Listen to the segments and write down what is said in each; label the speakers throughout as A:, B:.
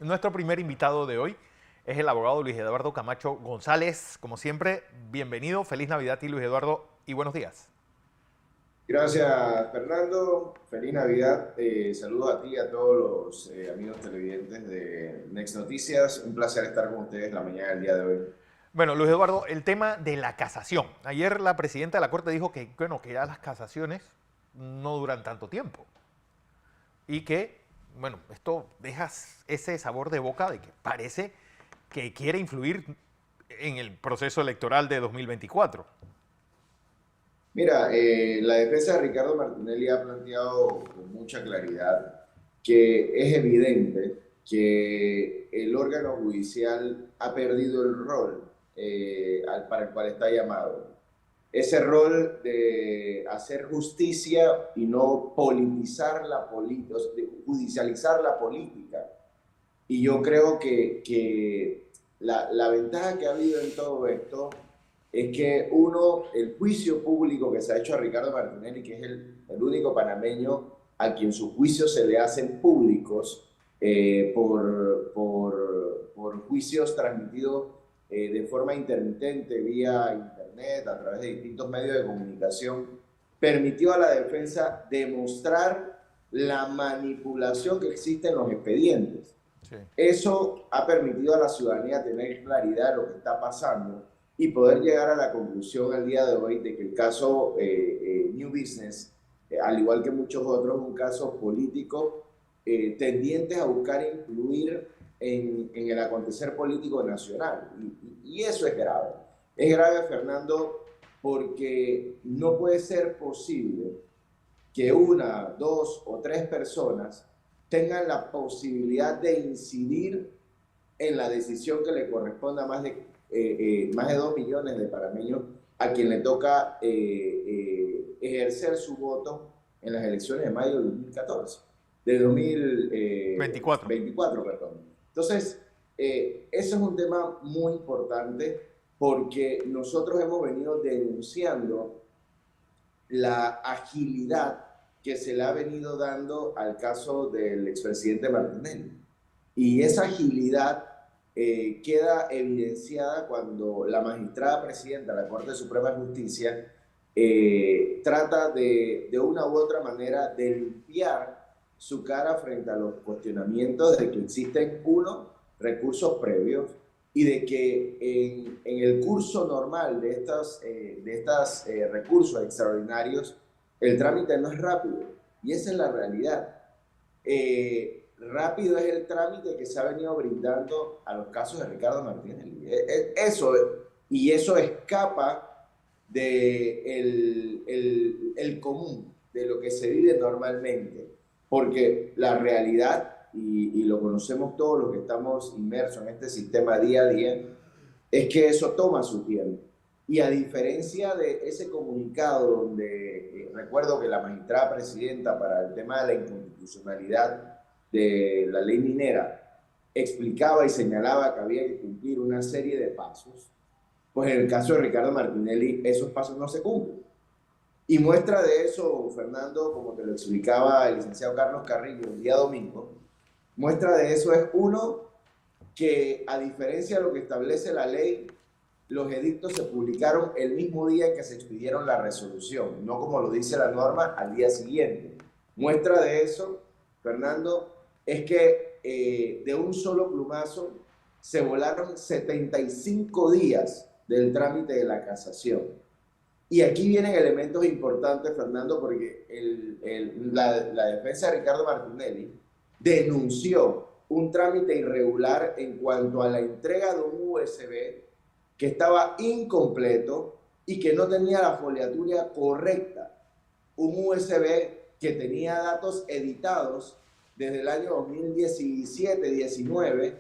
A: Nuestro primer invitado de hoy es el abogado Luis Eduardo Camacho González. Como siempre, bienvenido, feliz Navidad y Luis Eduardo y buenos días.
B: Gracias, Fernando. Feliz Navidad. Saludos a ti y a todos los amigos televidentes de Next Noticias. Un placer estar con ustedes la mañana del día de hoy.
A: Bueno, Luis Eduardo, el tema de la casación. Ayer la presidenta de la Corte dijo que ya las casaciones no duran tanto tiempo y que, bueno, esto deja ese sabor de boca de que parece que quiere influir en el proceso electoral de 2024.
B: Mira, la defensa de Ricardo Martinelli ha planteado con mucha claridad que es evidente que el órgano judicial ha perdido el rol para el cual está llamado. Ese rol de hacer justicia y no politizar la política, judicializar la política. Y yo creo que la ventaja que ha habido en todo esto es que uno, el juicio público que se ha hecho a Ricardo Martinelli, que es el único panameño a quien sus juicios se le hacen públicos por juicios transmitidos de forma intermitente vía internet, a través de distintos medios de comunicación, permitió a la defensa demostrar la manipulación que existe en los expedientes.
A: Sí.
B: Eso ha permitido a la ciudadanía tener claridad de lo que está pasando y poder llegar a la conclusión al día de hoy de que el caso New Business, al igual que muchos otros, es un caso político tendientes a buscar influir en el acontecer político nacional. Y eso es grave. Es grave, Fernando, porque no puede ser posible que una, dos o tres personas tengan la posibilidad de incidir en la decisión que le corresponde a más de 2 millones de panameños a quien le toca ejercer su voto en las elecciones de mayo de 2014, de
A: 24.
B: 2024, perdón. Entonces, eso es un tema muy importante porque nosotros hemos venido denunciando la agilidad que se le ha venido dando al caso del expresidente Martinelli. Y esa agilidad queda evidenciada cuando la magistrada presidenta de la Corte Suprema de Justicia trata de una u otra manera de limpiar su cara frente a los cuestionamientos de que existen, uno, recursos previos y de que en el curso normal de estos recursos extraordinarios, el trámite no es rápido. Y esa es la realidad. Rápido es el trámite que se ha venido brindando a los casos de Ricardo Martinelli. Y eso escapa de el común, de lo que se vive normalmente. Porque la realidad, y lo conocemos todos los que estamos inmersos en este sistema día a día, es que eso toma su tiempo. Y a diferencia de ese comunicado donde recuerdo que la magistrada presidenta para el tema de la inconstitucionalidad de la ley minera explicaba y señalaba que había que cumplir una serie de pasos, pues en el caso de Ricardo Martinelli esos pasos no se cumplen. Y muestra de eso, Fernando, como te lo explicaba el licenciado Carlos Carrillo el día domingo, muestra de eso es uno, que a diferencia de lo que establece la ley, los edictos se publicaron el mismo día en que se expidieron la resolución, no como lo dice la norma al día siguiente. Muestra de eso, Fernando, es que de un solo plumazo se volaron 75 días del trámite de la casación. Y aquí vienen elementos importantes, Fernando, porque la defensa de Ricardo Martinelli denunció un trámite irregular en cuanto a la entrega de un USB que estaba incompleto y que no tenía la foliatura correcta. Un USB que tenía datos editados desde el año 2017-19,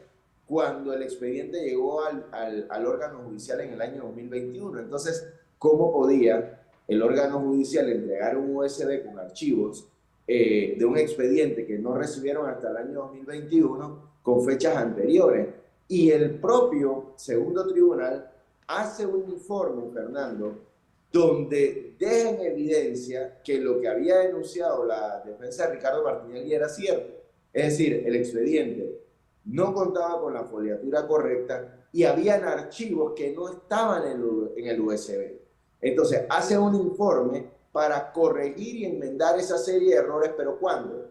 B: cuando el expediente llegó al órgano judicial en el año 2021. Entonces, ¿cómo podía el órgano judicial entregar un USB con archivos de un expediente que no recibieron hasta el año 2021 con fechas anteriores? Y el propio segundo tribunal hace un informe, Fernando, donde deja en evidencia que lo que había denunciado la defensa de Ricardo Martinelli era cierto. Es decir, el expediente no contaba con la foliatura correcta y habían archivos que no estaban en el USB. Entonces, hace un informe para corregir y enmendar esa serie de errores, pero ¿cuándo?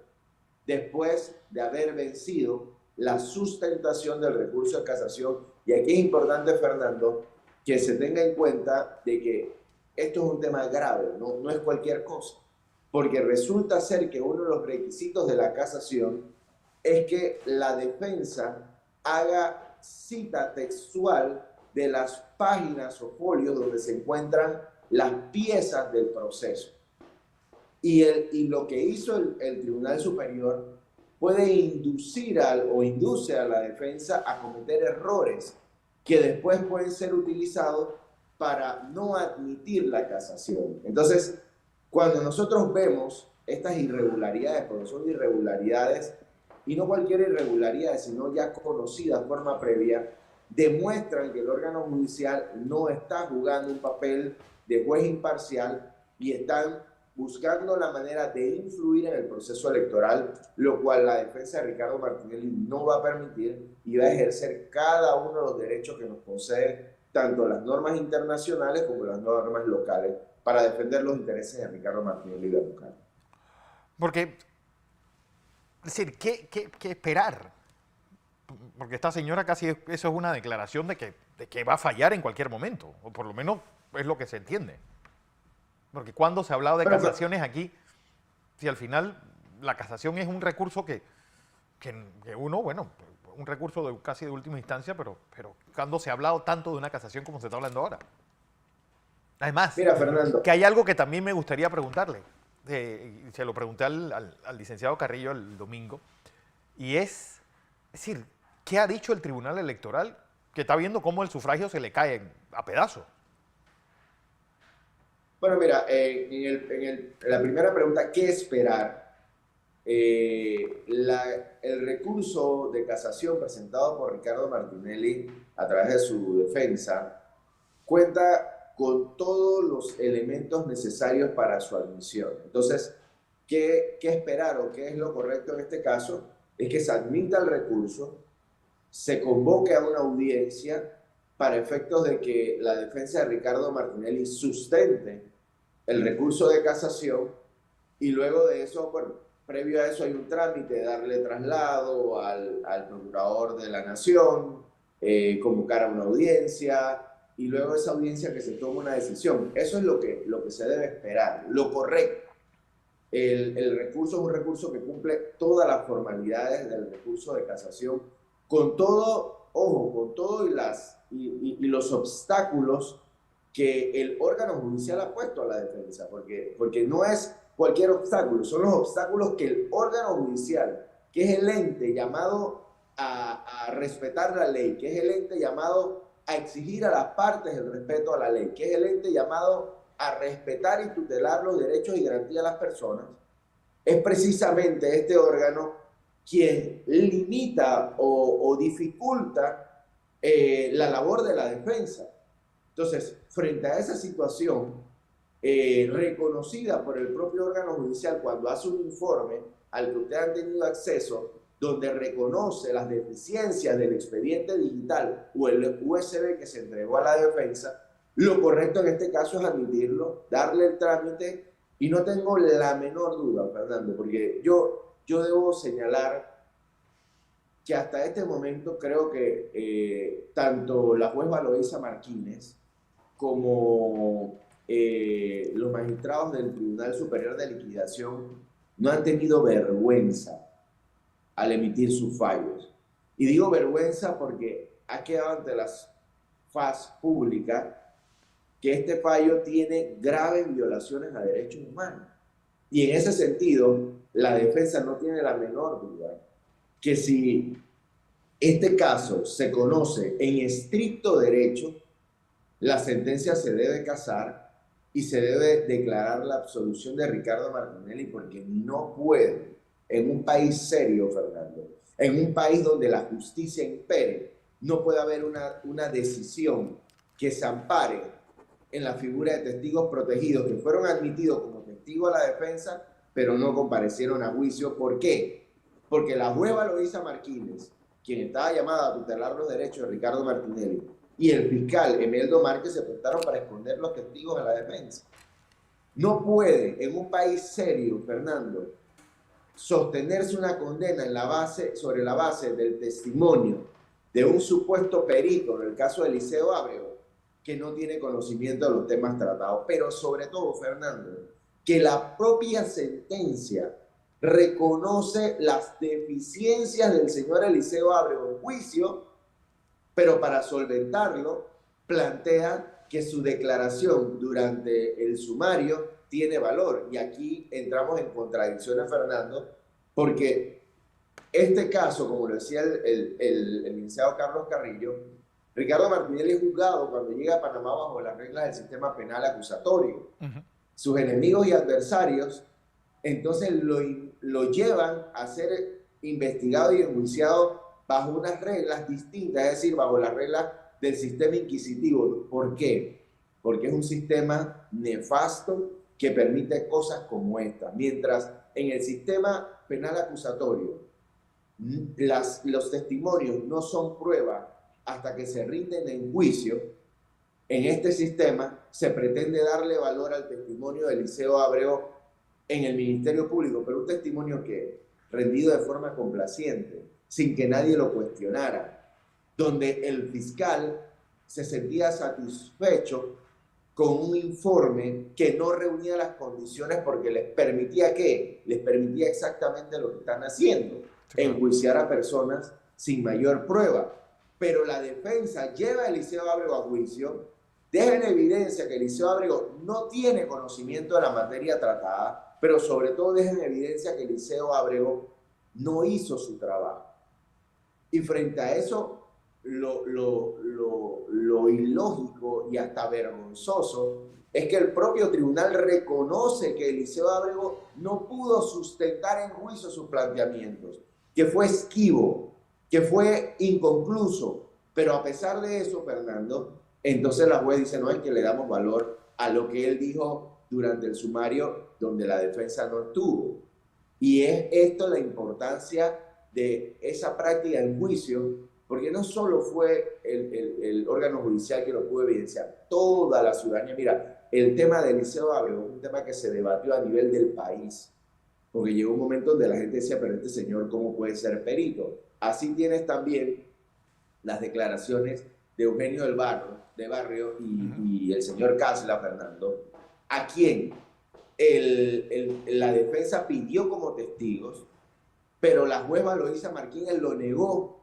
B: Después de haber vencido la sustentación del recurso de casación. Y aquí es importante, Fernando, que se tenga en cuenta de que esto es un tema grave, no es cualquier cosa, porque resulta ser que uno de los requisitos de la casación es que la defensa haga cita textual de las páginas o folios donde se encuentran las piezas del proceso. Y lo que hizo el Tribunal Superior puede induce a la defensa a cometer errores que después pueden ser utilizados para no admitir la casación. Entonces, cuando nosotros vemos estas irregularidades, porque son irregularidades, y no cualquier irregularidad, sino ya conocida de forma previa, demuestran que el órgano judicial no está jugando un papel de juez imparcial y están buscando la manera de influir en el proceso electoral, lo cual la defensa de Ricardo Martinelli no va a permitir y va a ejercer cada uno de los derechos que nos conceden tanto las normas internacionales como las normas locales para defender los intereses de Ricardo Martinelli y de Bukele.
A: Porque, es decir, ¿qué esperar? Porque esta señora casi eso es una declaración de que va a fallar en cualquier momento, o por lo menos es lo que se entiende. Porque cuando se ha hablado de casaciones aquí, si al final la casación es un recurso que uno, bueno, un recurso casi de última instancia, pero cuando se ha hablado tanto de una casación como se está hablando ahora. Además,
B: mira, Fernando,
A: que hay algo que también me gustaría preguntarle, se lo pregunté al licenciado Carrillo el domingo, y es decir, ¿qué ha dicho el Tribunal Electoral que está viendo cómo el sufragio se le cae a pedazos?
B: bueno, mira, en la primera pregunta, ¿qué esperar? El recurso de casación presentado por Ricardo Martinelli a través de su defensa cuenta con todos los elementos necesarios para su admisión. Entonces, ¿qué esperar o qué es lo correcto en este caso? Es que se admita el recurso, se convoque a una audiencia para efectos de que la defensa de Ricardo Martinelli sustente el recurso de casación y luego de eso, bueno, previo a eso hay un trámite de darle traslado al procurador de la nación, convocar a una audiencia y luego esa audiencia que se tome una decisión. Eso es lo que se debe esperar, lo correcto. El recurso es un recurso que cumple todas las formalidades del recurso de casación, con todo, ojo, con todo y los obstáculos que el órgano judicial ha puesto a la defensa, porque no es cualquier obstáculo, son los obstáculos que el órgano judicial, que es el ente llamado a respetar la ley, que es el ente llamado a exigir a las partes el respeto a la ley, que es el ente llamado a respetar y tutelar los derechos y garantías de las personas, es precisamente este órgano quien limita o dificulta la labor de la defensa. Entonces, frente a esa situación, reconocida por el propio órgano judicial cuando hace un informe al que ustedes han tenido acceso, donde reconoce las deficiencias del expediente digital o el USB que se entregó a la defensa, lo correcto en este caso es admitirlo, darle el trámite, y no tengo la menor duda, Fernando, porque yo debo señalar que hasta este momento creo que tanto la juez Valoisa Martínez como los magistrados del Tribunal Superior de Liquidación no han tenido vergüenza al emitir sus fallos. Y digo vergüenza porque ha quedado ante las faz pública que este fallo tiene graves violaciones a derechos humanos. Y en ese sentido, la defensa no tiene la menor duda que si este caso se conoce en estricto derecho, la sentencia se debe casar y se debe declarar la absolución de Ricardo Martinelli, porque no puede, en un país serio, Fernando, en un país donde la justicia impere, no puede haber una decisión que se ampare en la figura de testigos protegidos que fueron admitidos como testigos a la defensa, pero no comparecieron a juicio. ¿Por qué? Porque la jueza Valoisa Martínez, quien estaba llamado a tutelar los derechos de Ricardo Martinelli, y el fiscal Emeldo Márquez se prestaron para esconder los testigos de la defensa. No puede en un país serio, Fernando, sostenerse una condena sobre la base del testimonio de un supuesto perito, en el caso de Eliseo Ábrego, que no tiene conocimiento de los temas tratados. Pero sobre todo, Fernando, que la propia sentencia reconoce las deficiencias del señor Eliseo Ábrego en juicio, pero para solventarlo plantea que su declaración durante el sumario tiene valor. Y aquí entramos en contradicciones, Fernando, porque este caso, como lo decía el licenciado Carlos Carrillo, Ricardo Martinelli es juzgado cuando llega a Panamá bajo las reglas del sistema penal acusatorio. Sus enemigos y adversarios entonces lo llevan a ser investigado y enjuiciado bajo unas reglas distintas, es decir, bajo las reglas del sistema inquisitivo. ¿Por qué? Porque es un sistema nefasto que permite cosas como esta. Mientras en el sistema penal acusatorio los testimonios no son prueba hasta que se rinden en juicio, en este sistema se pretende darle valor al testimonio de Eliseo Ábrego en el Ministerio Público, pero un testimonio que rendido de forma complaciente, sin que nadie lo cuestionara, donde el fiscal se sentía satisfecho con un informe que no reunía las condiciones porque les permitía ¿qué? Les permitía exactamente lo que están haciendo, enjuiciar a personas sin mayor prueba. Pero la defensa lleva a Eliseo Ábrego a juicio, deja en evidencia que Eliseo Ábrego no tiene conocimiento de la materia tratada, pero sobre todo deja en evidencia que Eliseo Ábrego no hizo su trabajo. Y frente a eso, lo ilógico y hasta vergonzoso es que el propio tribunal reconoce que Eliseo Ábrego no pudo sustentar en juicio sus planteamientos, que fue esquivo, que fue inconcluso. Pero a pesar de eso, Fernando, entonces la juez dice, no, es que le damos valor a lo que él dijo durante el sumario donde la defensa no estuvo. Y es esto la importancia de esa práctica en juicio, porque no solo fue el órgano judicial que lo pudo evidenciar, toda la ciudadanía. Mira, el tema de Eliseo Ábrego es un tema que se debatió a nivel del país, porque llegó un momento donde la gente decía, pero este señor, ¿cómo puede ser perito? Así tienes también las declaraciones de Eugenio del Barrio y el señor Casla, Fernando, a quien la defensa pidió como testigos, pero la juez Valoisa Martínez lo negó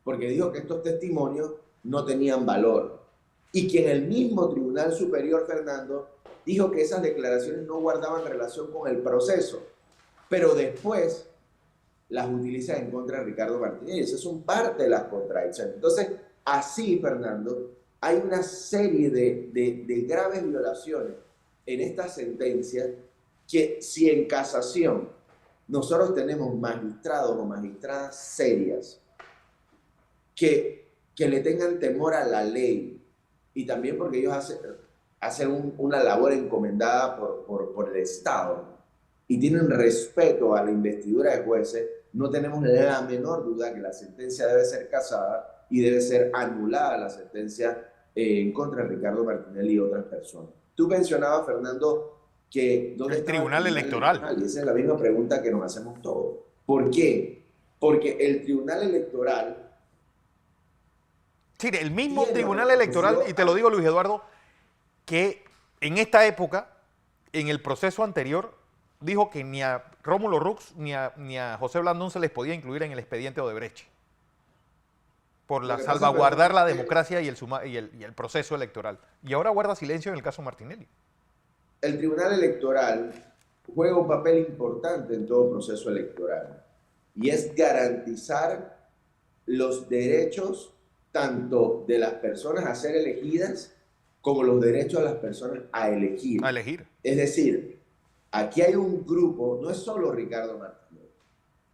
B: porque dijo que estos testimonios no tenían valor. Y que en el mismo Tribunal Superior, Fernando, dijo que esas declaraciones no guardaban relación con el proceso, pero después las utiliza en contra de Ricardo Martinelli. Esas son parte de las contradicciones. Entonces, así, Fernando, hay una serie de graves violaciones en esta sentencia que si en casación nosotros tenemos magistrados o magistradas serias que le tengan temor a la ley, y también porque ellos hacen una labor encomendada por el Estado y tienen respeto a la investidura de jueces, no tenemos la menor duda que la sentencia debe ser casada y debe ser anulada la sentencia en contra de Ricardo Martinelli y otras personas. Tú mencionabas, Fernando, que ¿dónde
A: el Tribunal Electoral?
B: Y esa es la misma pregunta que nos hacemos todos. ¿Por qué? Porque el Tribunal Electoral...
A: Sí, el mismo Tribunal Electoral, y te lo digo, Luis Eduardo, que en esta época, en el proceso anterior, dijo que ni a Rómulo Rux ni a José Blandón se les podía incluir en el expediente Odebrecht por salvaguardar la democracia y el proceso electoral. Y ahora guarda silencio en el caso Martinelli.
B: El Tribunal Electoral juega un papel importante en todo proceso electoral y es garantizar los derechos tanto de las personas a ser elegidas como los derechos de las personas a elegir.
A: A elegir.
B: Es decir, aquí hay un grupo, no es solo Ricardo Martinelli.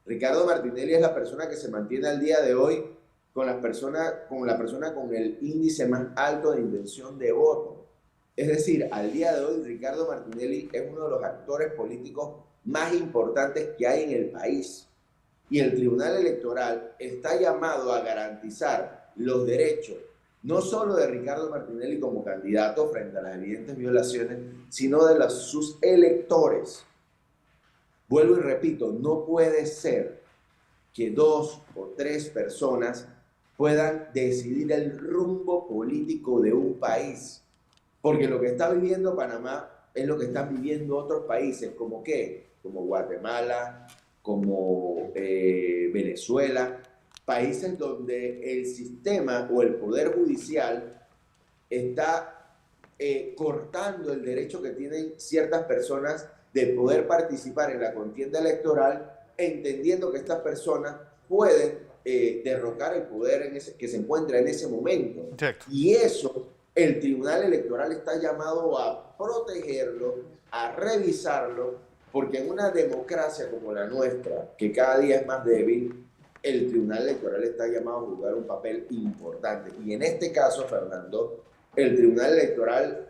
B: Ricardo Martinelli es la persona que se mantiene al día de hoy con la persona con el índice más alto de intención de voto. Es decir, al día de hoy Ricardo Martinelli es uno de los actores políticos más importantes que hay en el país. Y el Tribunal Electoral está llamado a garantizar los derechos, no solo de Ricardo Martinelli como candidato frente a las evidentes violaciones, sino de sus electores. Vuelvo y repito, no puede ser que 2 o 3 personas puedan decidir el rumbo político de un país. Porque lo que está viviendo Panamá es lo que están viviendo otros países, ¿como qué? Como Guatemala, como Venezuela, países donde el sistema o el poder judicial está cortando el derecho que tienen ciertas personas de poder participar en la contienda electoral, entendiendo que estas personas pueden derrocar el poder que se encuentra en ese momento.
A: Exacto.
B: Y eso el Tribunal Electoral está llamado a protegerlo, a revisarlo, porque en una democracia como la nuestra, que cada día es más débil, el Tribunal Electoral está llamado a jugar un papel importante. Y en este caso, Fernando, el Tribunal Electoral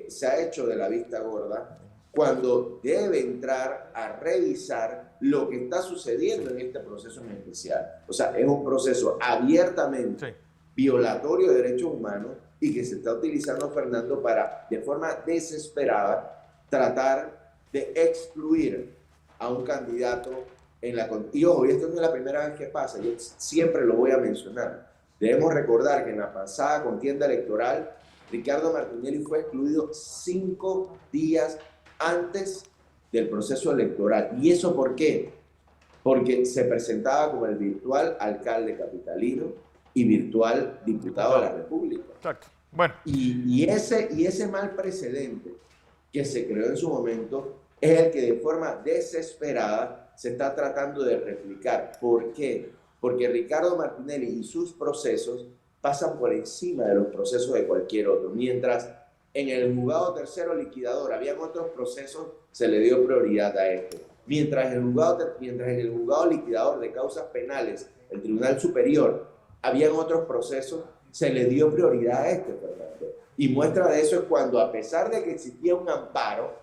B: se ha hecho de la vista gorda cuando debe entrar a revisar lo que está sucediendo en este proceso en especial. O sea, es un proceso abiertamente violatorio de derechos humanos y que se está utilizando, Fernando, para, de forma desesperada, tratar de excluir a un candidato en la... Y ojo, y esto no es la primera vez que pasa, yo siempre lo voy a mencionar. Debemos recordar que en la pasada contienda electoral, Ricardo Martinelli fue excluido 5 días antes del proceso electoral. ¿Y eso por qué? Porque se presentaba como el virtual alcalde capitalino y virtual diputado de la República.
A: Exacto. Bueno.
B: Y ese mal precedente que se creó en su momento es el que de forma desesperada se está tratando de replicar. ¿Por qué? Porque Ricardo Martinelli y sus procesos pasan por encima de los procesos de cualquier otro. Mientras en el juzgado tercero liquidador habían otros procesos, se le dio prioridad a esto. Mientras en el juzgado liquidador de causas penales, el Tribunal Superior, habían otros procesos, se le dio prioridad a este, Fernando. Y muestra de eso es cuando, a pesar de que existía un amparo,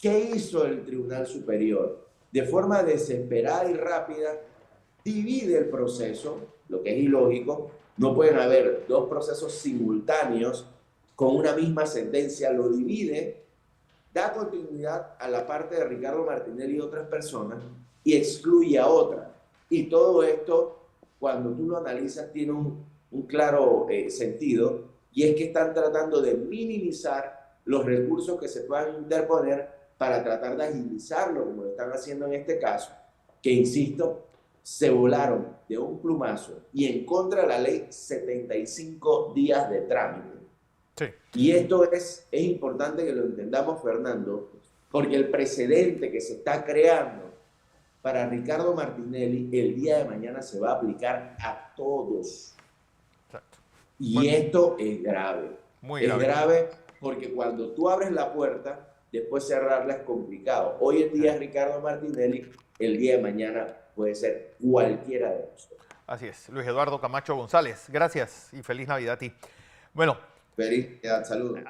B: ¿qué hizo el Tribunal Superior? De forma desesperada y rápida, divide el proceso, lo que es ilógico. No pueden haber 2 procesos simultáneos con una misma sentencia, lo divide, da continuidad a la parte de Ricardo Martinelli y otras personas y excluye a otra. Y todo esto, cuando tú lo analizas, tiene un claro sentido, y es que están tratando de minimizar los recursos que se puedan interponer para tratar de agilizarlo, como lo están haciendo en este caso, que, insisto, se volaron de un plumazo y en contra de la ley 75 días de trámite.
A: Sí.
B: Y esto es importante que lo entendamos, Fernando, porque el precedente que se está creando para Ricardo Martinelli el día de mañana se va a aplicar a todos.
A: Exacto.
B: Y
A: Bueno,
B: esto es grave.
A: Muy
B: es
A: grave.
B: grave porque cuando tú abres la puerta, después cerrarla es complicado. Hoy en día es Ricardo Martinelli, el día de mañana puede ser cualquiera de nosotros.
A: Así es. Luis Eduardo Camacho González, gracias y feliz Navidad a ti. Bueno.
B: Feliz Navidad, saludos.